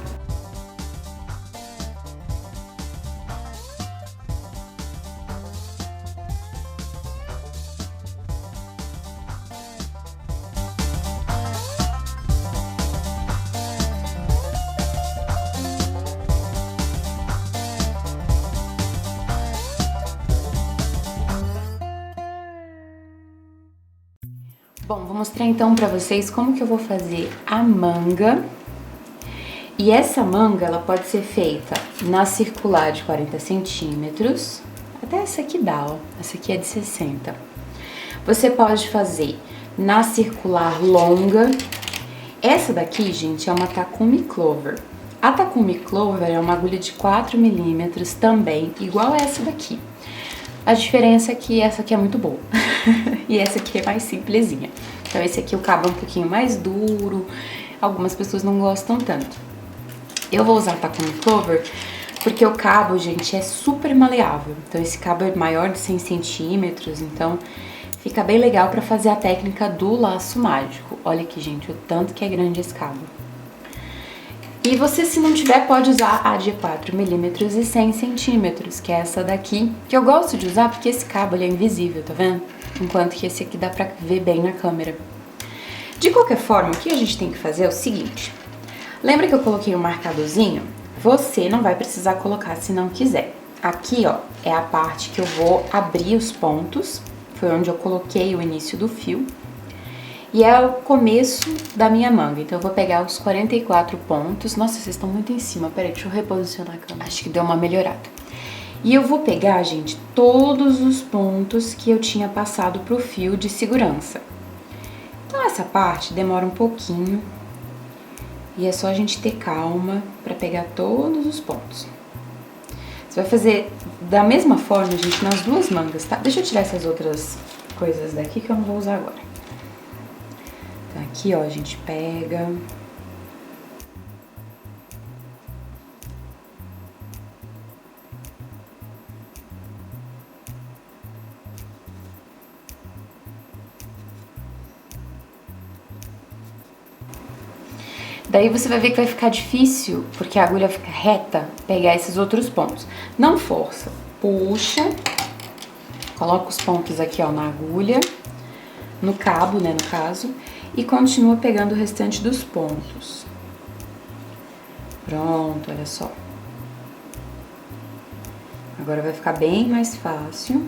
Bom, vou mostrar então pra vocês como que eu vou fazer a manga. E essa manga, ela pode ser feita na circular de 40 centímetros, até essa aqui dá, ó, essa aqui é de 60. Você pode fazer na circular longa. Essa daqui, gente, é uma Takumi Clover. A Takumi Clover é uma agulha de 4 milímetros também, igual essa daqui. A diferença é que essa aqui é muito boa e essa aqui é mais simplesinha. Então esse aqui o cabo é um pouquinho mais duro, algumas pessoas não gostam tanto. Eu vou usar a Takumi Clover porque o cabo, gente, é super maleável. Então esse cabo é maior de 100 centímetros, então fica bem legal pra fazer a técnica do laço mágico. Olha aqui, gente, o tanto que é grande esse cabo. E você, se não tiver, pode usar a de 4 milímetros e 100 centímetros, que é essa daqui, que eu gosto de usar porque esse cabo ele é invisível, tá vendo? Enquanto que esse aqui dá pra ver bem na câmera. De qualquer forma, o que a gente tem que fazer é o seguinte. Lembra que eu coloquei um marcadorzinho? Você não vai precisar colocar se não quiser. Aqui, ó, é a parte que eu vou abrir os pontos. Foi onde eu coloquei o início do fio. E é o começo da minha manga, então eu vou pegar os 44 pontos. Nossa, vocês estão muito em cima, peraí, deixa eu reposicionar a câmera. Acho que deu uma melhorada. E eu vou pegar, gente, todos os pontos que eu tinha passado pro fio de segurança. Então essa parte demora um pouquinho e é só a gente ter calma pra pegar todos os pontos. Você vai fazer da mesma forma, gente, nas duas mangas, tá? Deixa eu tirar essas outras coisas daqui que eu não vou usar agora. Então aqui, ó, a gente pega... Daí você vai ver que vai ficar difícil, porque a agulha fica reta, pegar esses outros pontos. Não força, puxa, coloca os pontos aqui, ó, na agulha, no cabo, né, no caso, e continua pegando o restante dos pontos. Pronto, olha só. Agora vai ficar bem mais fácil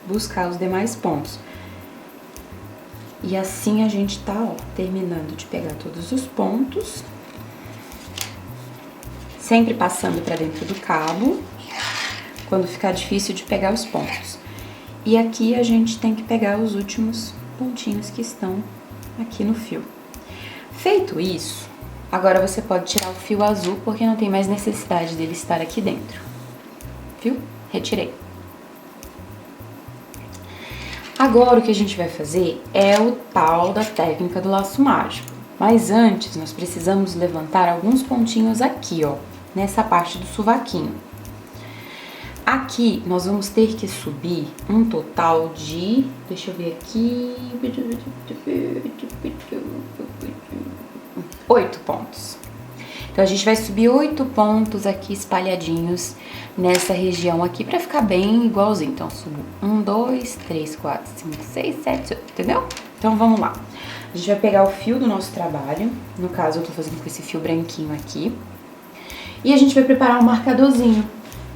buscar os demais pontos. E assim a gente tá, ó, terminando de pegar todos os pontos. Sempre passando pra dentro do cabo, quando ficar difícil de pegar os pontos. E aqui a gente tem que pegar os últimos pontinhos que estão aqui no fio. Feito isso, agora você pode tirar o fio azul, porque não tem mais necessidade dele estar aqui dentro. Viu? Retirei. Agora o que a gente vai fazer é o tal da técnica do laço mágico. Mas antes nós precisamos levantar alguns pontinhos aqui, ó, nessa parte do sovaquinho. Aqui nós vamos ter que subir um total de, deixa eu ver aqui, 8 pontos. Então a gente vai subir 8 pontos aqui espalhadinhos nessa região aqui pra ficar bem igualzinho. Então subo 1, 2, 3, 4, 5, 6, 7, 8, entendeu? Então vamos lá. A gente vai pegar o fio do nosso trabalho, no caso eu tô fazendo com esse fio branquinho aqui. E a gente vai preparar um marcadorzinho.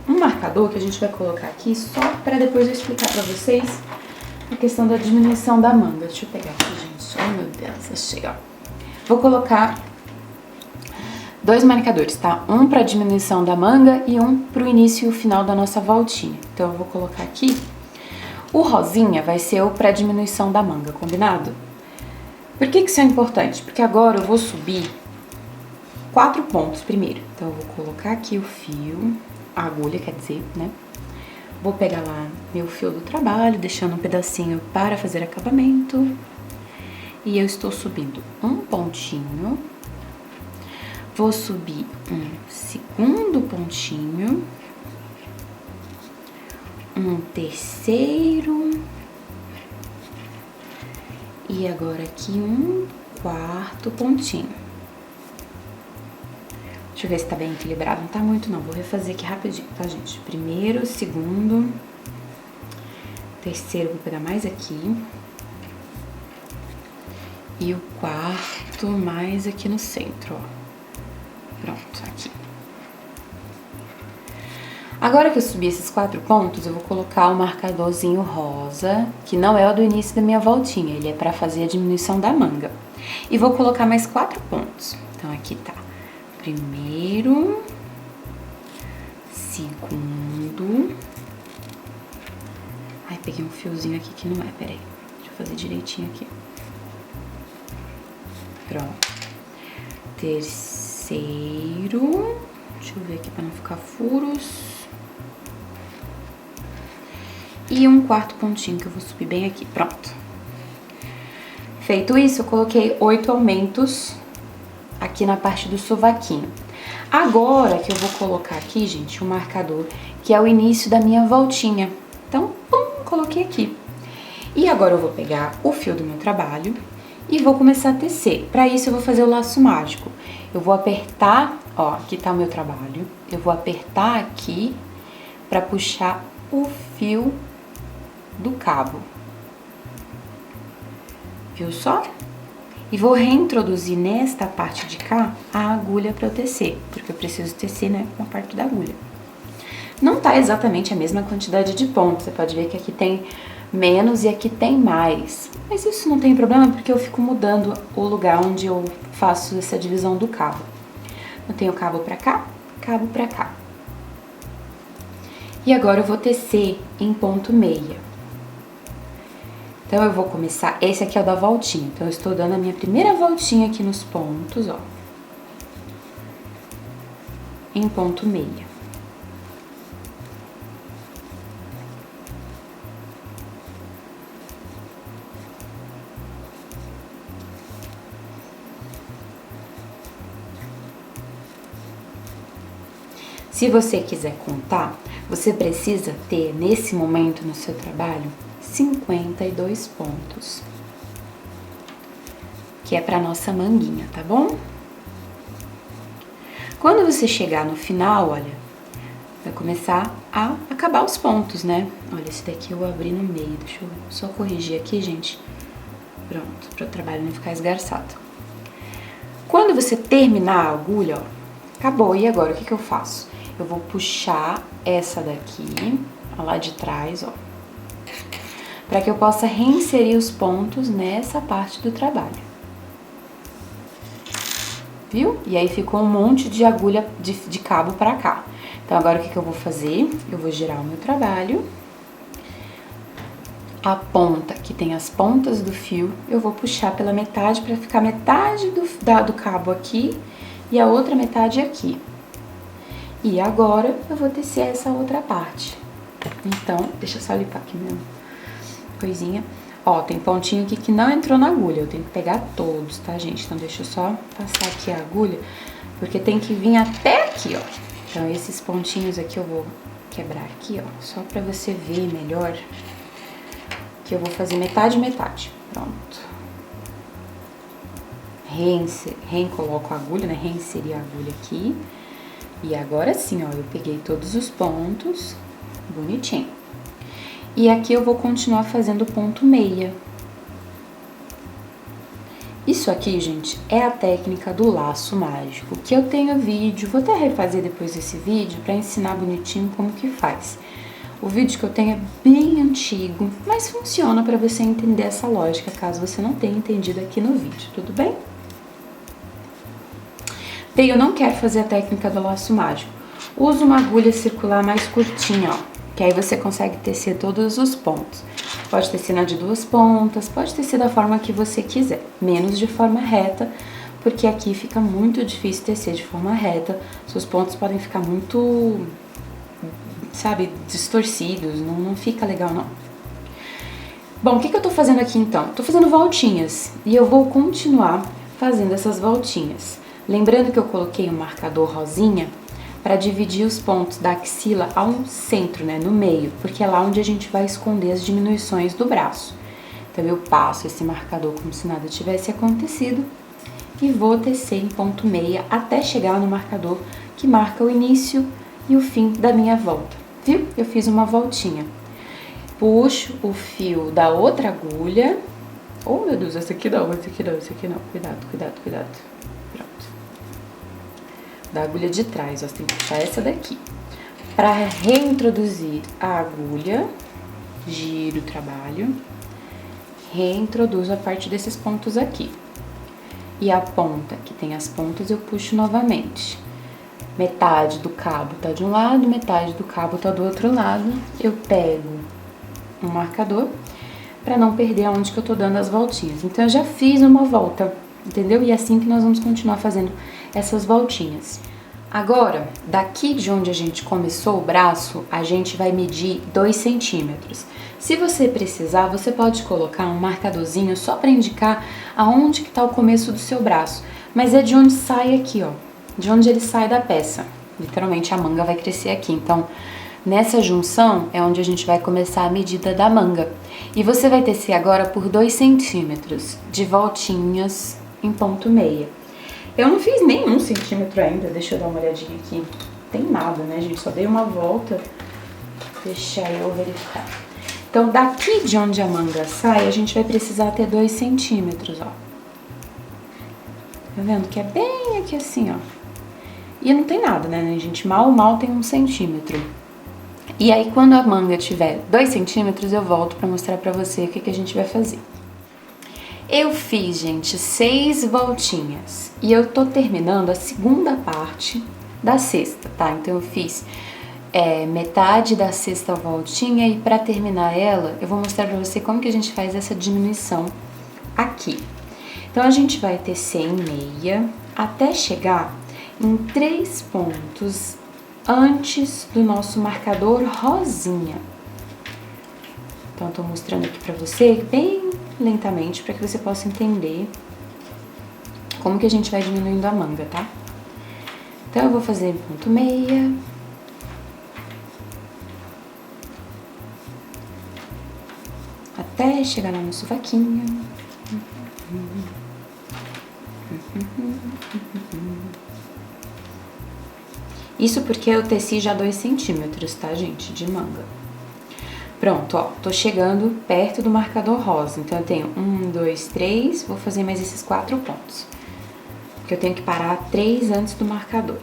Um marcador que a gente vai colocar aqui só pra depois eu explicar pra vocês a questão da diminuição da manga. Deixa eu pegar aqui, gente. Oh, meu Deus, achei, ó. Vou colocar 2 marcadores, tá? Um pra diminuição da manga e um pro início e o final da nossa voltinha. Então eu vou colocar aqui. O rosinha vai ser o pra diminuição da manga, combinado? Por que isso é importante? Porque agora eu vou subir 4 pontos primeiro. Então eu vou colocar aqui o fio, a agulha, quer dizer, né? Vou pegar lá meu fio do trabalho, deixando um pedacinho para fazer acabamento. E eu estou subindo um pontinho. Vou subir um segundo pontinho. Um terceiro. E agora aqui um quarto pontinho. Deixa eu ver se tá bem equilibrado. Não tá muito não, vou refazer aqui rapidinho, tá, gente? Primeiro, segundo, terceiro, vou pegar mais aqui. E o quarto mais aqui no centro, ó. Pronto, aqui. Agora que eu subi esses 4 pontos, eu vou colocar o marcadorzinho rosa, que não é o do início da minha voltinha, ele é pra fazer a diminuição da manga. E vou colocar mais 4 pontos. Então aqui tá. Primeiro, segundo. Ai, peguei um fiozinho aqui que não é, peraí. Deixa eu fazer direitinho aqui. Pronto. Terceiro. Deixa eu ver aqui pra não ficar furos. E um quarto pontinho que eu vou subir bem aqui. Pronto. Feito isso, eu coloquei 8 aumentos aqui na parte do sovaquinho. Agora que eu vou colocar aqui, gente, um marcador que é o início da minha voltinha. Então, pum, coloquei aqui. E agora eu vou pegar o fio do meu trabalho e vou começar a tecer. Para isso eu vou fazer o laço mágico. Eu vou apertar, ó, aqui tá o meu trabalho. Eu vou apertar aqui para puxar o fio do cabo. Viu só? E vou reintroduzir nesta parte de cá a agulha para eu tecer, porque eu preciso tecer, né, com a parte da agulha. Não tá exatamente a mesma quantidade de pontos, você pode ver que aqui tem menos e aqui tem mais. Mas isso não tem problema porque eu fico mudando o lugar onde eu faço essa divisão do cabo. Eu tenho cabo pra cá, cabo pra cá. E agora eu vou tecer em ponto meia. Então eu vou começar, esse aqui é o da voltinha, então eu estou dando a minha primeira voltinha aqui nos pontos, ó. Em ponto meia. Se você quiser contar, você precisa ter, nesse momento no seu trabalho, 52 pontos. Que é pra nossa manguinha, tá bom? Quando você chegar no final, olha, vai começar a acabar os pontos, né? Olha, esse daqui eu abri no meio, deixa eu só corrigir aqui, gente. Pronto, para o trabalho não ficar esgarçado. Quando você terminar a agulha, ó, acabou. E agora, o que eu faço? Eu vou puxar essa daqui, ó, lá de trás, ó, para que eu possa reinserir os pontos nessa parte do trabalho. Viu? E aí ficou um monte de agulha de cabo pra cá. Então, agora o que eu vou fazer? Eu vou girar o meu trabalho. A ponta, que tem as pontas do fio, eu vou puxar pela metade pra ficar metade do cabo aqui e a outra metade aqui. E agora eu vou tecer essa outra parte. Então, deixa eu só limpar aqui mesmo. Coisinha. Ó, tem pontinho aqui que não entrou na agulha, eu tenho que pegar todos, tá, gente? Então, deixa eu só passar aqui a agulha, porque tem que vir até aqui, ó. Então, esses pontinhos aqui eu vou quebrar aqui, ó, só pra você ver melhor, que eu vou fazer metade, metade. Pronto. Coloco a agulha, né? Reinserir a agulha aqui. E agora sim, ó, eu peguei todos os pontos, bonitinho. E aqui eu vou continuar fazendo ponto meia. Isso aqui, gente, é a técnica do laço mágico, que eu tenho vídeo, vou até refazer depois desse vídeo pra ensinar bonitinho como que faz. O vídeo que eu tenho é bem antigo, mas funciona pra você entender essa lógica, caso você não tenha entendido aqui no vídeo, tudo bem? Bem, eu não quero fazer a técnica do laço mágico. Usa uma agulha circular mais curtinha, ó, que aí você consegue tecer todos os pontos. Pode tecer na de 2 pontas, pode tecer da forma que você quiser, menos de forma reta, porque aqui fica muito difícil tecer de forma reta. Seus pontos podem ficar muito, sabe, distorcidos, não fica legal não. Bom, o que eu tô fazendo aqui então? Tô fazendo voltinhas e eu vou continuar fazendo essas voltinhas. Lembrando que eu coloquei um marcador rosinha para dividir os pontos da axila ao centro, né, no meio, porque é lá onde a gente vai esconder as diminuições do braço. Então, eu passo esse marcador como se nada tivesse acontecido e vou tecer em ponto meia até chegar no marcador que marca o início e o fim da minha volta, viu? Eu fiz uma voltinha. Puxo o fio da outra agulha. Oh, meu Deus, essa aqui não, essa aqui não, essa aqui não. Cuidado, cuidado, cuidado. Da agulha de trás, ó, você tem que puxar essa daqui. Para reintroduzir a agulha, giro o trabalho, reintroduzo a parte desses pontos aqui. E a ponta, que tem as pontas, eu puxo novamente. Metade do cabo tá de um lado, metade do cabo tá do outro lado. Eu pego um marcador para não perder aonde que eu tô dando as voltinhas. Então, eu já fiz uma volta, entendeu? E é assim que nós vamos continuar fazendo essas voltinhas. Agora, daqui de onde a gente começou o braço, a gente vai medir 2 centímetros. Se você precisar, você pode colocar um marcadorzinho só para indicar aonde que tá o começo do seu braço. Mas é de onde sai aqui, ó, de onde ele sai da peça. Literalmente a manga vai crescer aqui, então nessa junção é onde a gente vai começar a medida da manga. E você vai tecer agora por 2 centímetros de voltinhas em ponto meia. Eu não fiz nem 1 centímetro ainda, deixa eu dar uma olhadinha aqui. Tem nada, né, gente? Só dei uma volta, deixa eu verificar. Então, daqui de onde a manga sai, a gente vai precisar ter 2 centímetros, ó. Tá vendo? Que é bem aqui assim, ó. E não tem nada, né, gente? Mal tem 1 centímetro. E aí, quando a manga tiver 2 centímetros, eu volto pra mostrar pra você o que a gente vai fazer. Eu fiz, gente, 6 voltinhas e eu tô terminando a segunda parte da cesta, tá? Então, eu fiz metade da sexta voltinha e pra terminar ela, eu vou mostrar pra você como que a gente faz essa diminuição aqui. Então, a gente vai tecer em meia até chegar em 3 pontos antes do nosso marcador rosinha. Então, eu tô mostrando aqui pra você bem lentamente para que você possa entender como que a gente vai diminuindo a manga, tá? Então, eu vou fazer ponto meia. Até chegar lá no sovaquinho. Isso porque eu teci já 2 centímetros, tá, gente, de manga. Pronto, ó, tô chegando perto do marcador rosa. Então, eu tenho 1, 2, 3, vou fazer mais esses 4 pontos. Porque eu tenho que parar 3 antes do marcador.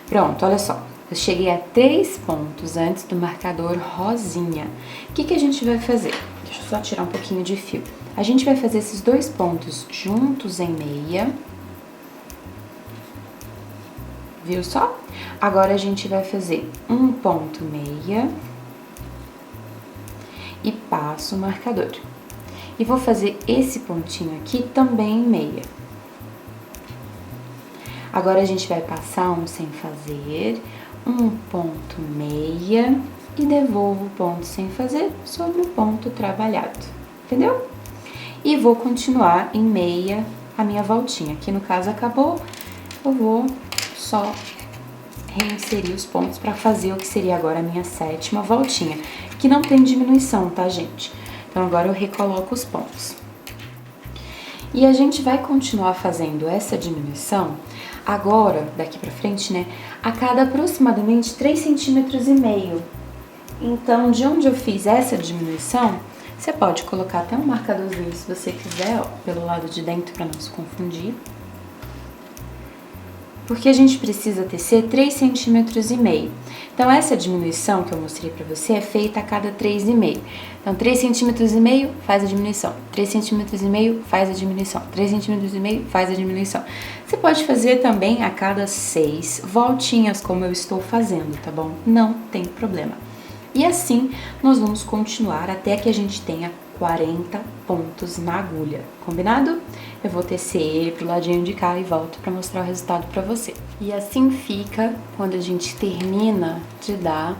Pronto, olha só. Eu cheguei a 3 pontos antes do marcador rosinha. O que a gente vai fazer? Deixa eu só tirar um pouquinho de fio. A gente vai fazer esses 2 pontos juntos em meia. Viu só? Agora, a gente vai fazer um ponto meia e passo o marcador. E vou fazer esse pontinho aqui também em meia. Agora, a gente vai passar um sem fazer, um ponto meia e devolvo o ponto sem fazer sobre o ponto trabalhado, entendeu? E vou continuar em meia a minha voltinha. Aqui, no caso, acabou, eu vou só reinserir os pontos para fazer o que seria agora a minha 7ª voltinha, que não tem diminuição, tá, gente? Então, agora eu recoloco os pontos. E a gente vai continuar fazendo essa diminuição agora, daqui pra frente, né, a cada aproximadamente 3,5 centímetros. Então, de onde eu fiz essa diminuição, você pode colocar até um marcadorzinho, se você quiser, ó, pelo lado de dentro para não se confundir. Porque a gente precisa tecer 3,5 centímetros. Então, essa diminuição que eu mostrei pra você é feita a cada 3,5. Então, 3,5 centímetros faz a diminuição. 3,5 centímetros faz a diminuição. 3,5 centímetros faz a diminuição. Você pode fazer também a cada 6 voltinhas, como eu estou fazendo, tá bom? Não tem problema. E assim, nós vamos continuar até que a gente tenha 40 pontos na agulha, combinado? Eu vou tecer ele pro ladinho de cá e volto pra mostrar o resultado pra você. E assim fica quando a gente termina de dar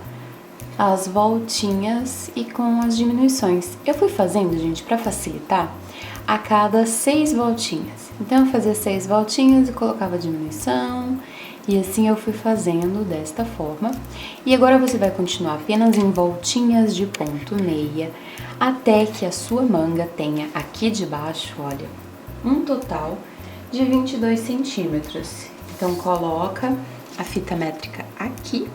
as voltinhas e com as diminuições. Eu fui fazendo, gente, pra facilitar, a cada 6 voltinhas. Então, eu fazia 6 voltinhas e colocava a diminuição. E assim eu fui fazendo desta forma. E agora você vai continuar apenas em voltinhas de ponto meia, até que a sua manga tenha aqui de baixo, olha, um total de 22 centímetros. Então, coloca a fita métrica aqui.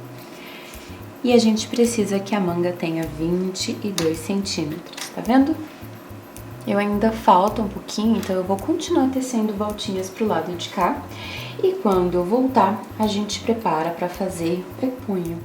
E a gente precisa que a manga tenha 22 centímetros, tá vendo? Eu ainda falta um pouquinho, então eu vou continuar tecendo voltinhas pro lado de cá. E quando eu voltar, a gente prepara para fazer o punho.